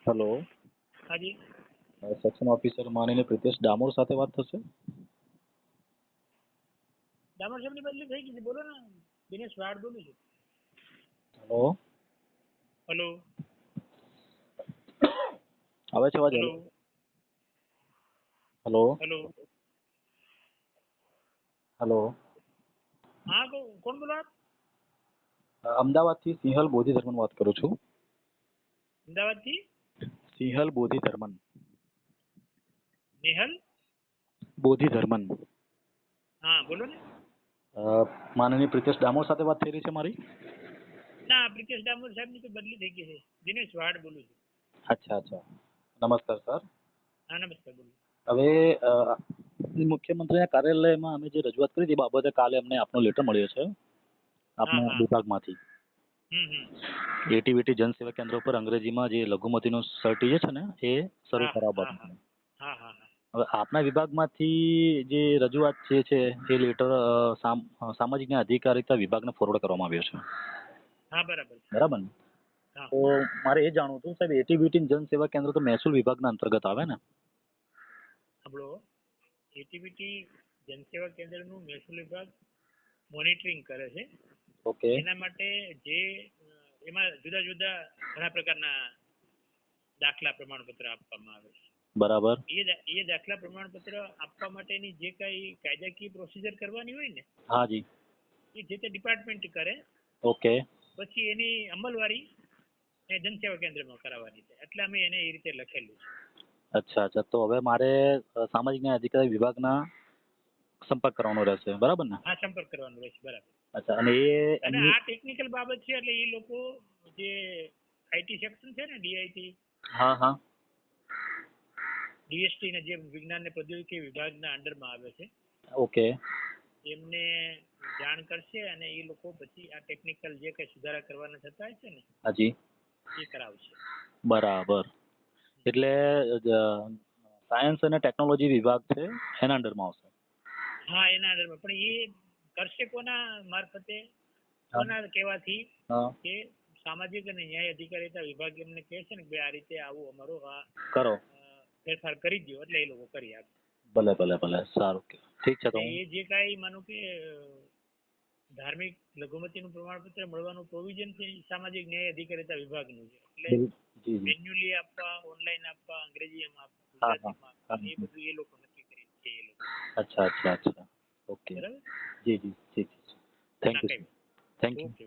Hello. હાજી. Section officer માનીને પ્રિતેશ ડામોર સાથે વાત થશે? ડામોર સાહેબની બદલી થઈ ગઈ છે, બોલો ને. દિનેશ વાડ બોલું છું. હેલો. હેલો. આવે છે અવાજ? હેલો. હેલો. હેલો. હેલો. હા, કોણ બોલો આપ? અમદાવાદથી સિંહલ બોધિધર્મન વાત કરું છું. અમદાવાદથી સિંહલ બોધિધર્મન. નેહલ? બોધિધર્મન. હા, બોલો ને. માનનીય પ્રિતેશ ડામોર સાથે વાત થઈ રહી છે મારી? ના, પ્રિતેશ ડામોર સાહેબની તો બદલી થઈ ગઈ છે. દિનેશ વાડ બોલું છું. અચ્છા અચ્છા. નમસ્કાર સર. હા, નમસ્કાર, બોલું. હવે મુખ્યમંત્રીના કાર્યાલયમાં અમે જે રજૂઆત કરી હતી એ બાબતે કાલે અમને આપનો લેટર મળ્યો છે હા, આપના હા. વિભાગમાંથી. હમ. એટીવીટી જનસેવા કેન્દ્ર પર અંગ્રેજીમાં જે લઘુમતીનું સર્ટી જે છે ને એ શરૂ હા, કરાવવા હા, બાબતે. હા, હા, હા. હવે આપના વિભાગમાંથી જે રજૂઆત જે છે એ લેટર સામાજિક ન્યાય અધિકારીતા વિભાગને ફોરવર્ડ કરવામાં આવ્યો છે. હા, બરાબર છે. બરાબર ને? હા. તો મારે એ જાણવું હતું સાહેબ, એટીવીટી જનસેવા કેન્દ્ર તો મહેસૂલ વિભાગના અંતર્ગત આવે ને? આપણો એટીવીટી જનસેવા કેન્દ્રનું મહેસૂલ વિભાગ મોનિટરિંગ કરે છે. ઓકે. એના માટે જે એમાં જુદા જુદા ઘણા પ્રકારના દાખલા પ્રમાણપત્ર આપવામાં આવે છે. બરાબર. એ દાખલા પ્રમાણપત્ર આપવા માટેની જે કઈ કાયદાકીય પ્રોસિજર કરવાની હોય ને, હા જી. એ જે તે ડિપાર્ટમેન્ટ કરે. ઓકે. પછી એની અમલવારી એ જનસેવા કેન્દ્રમાં કરાવવાની છે. એટલે અમે એને એ રીતે લખેલું છે. અચ્છા અચ્છા. તો હવે મારે સામાજિક ન્યાય અધિકારી વિભાગના સંપર્ક કરવાનો રહેશે, બરાબર ને? હા, સંપર્ક કરવાનો રહેશે, બરાબર. અચ્છા. અને અને આ ટેકનિકલ બાબત છે, એટલે એ લોકો જે આઈટી સેક્શન છે ને, ડીઆઈટી, હા હા, ડીએસટી ને જે વિજ્ઞાન ને પ્રૌદ્યોગિકી વિભાગના અંડરમાં આવે છે, ઓકે. એમને જાણ કરશે અને એ લોકો પછી આ ટેકનિકલ જે કઈ સુધારા કરવાના થતા હોય છે ને, હાજી, એ કરાવશે. બરાબર. એટલે સાયન્સ અને ટેકનોલોજી વિભાગ છે એના અંડરમાં આવશે? હા, એના અંડરમાં. પણ એ કરશે કોના મારફતે, કોના કહેવાથી? હા. કે સામાજિક અને ન્યાય અધિકારીતા વિભાગ એમને કહે છે ને કે આ રીતે આવું અમારો આ કરો ફેરફાર કરી દો, એટલે એ લોકો કરી આપે. ભલે ભલે ભલે, સારું. ઠીક છે. તો એ જે કાંઈ માનો કે ધાર્મિક લઘુમતીનું પ્રમાણપત્ર મળવાનું પ્રોવિઝન છે, એ સામાજિક ન્યાય અધિકારીતા વિભાગનું છે. એટલે મેન્યુઅલી આપવા, ઓનલાઈન આપવા, અંગ્રેજીમાં આપવા, ગુજરાતીમાં આપવા, એ બધું એ લોકો નક્કી કરી છે. એ લોકો. અચ્છા અચ્છા અચ્છા. ઓકે. બરાબર. જી જી, ઠીક છે. Thank you. ના, કઈ થેન્ક યુ. ઓકે.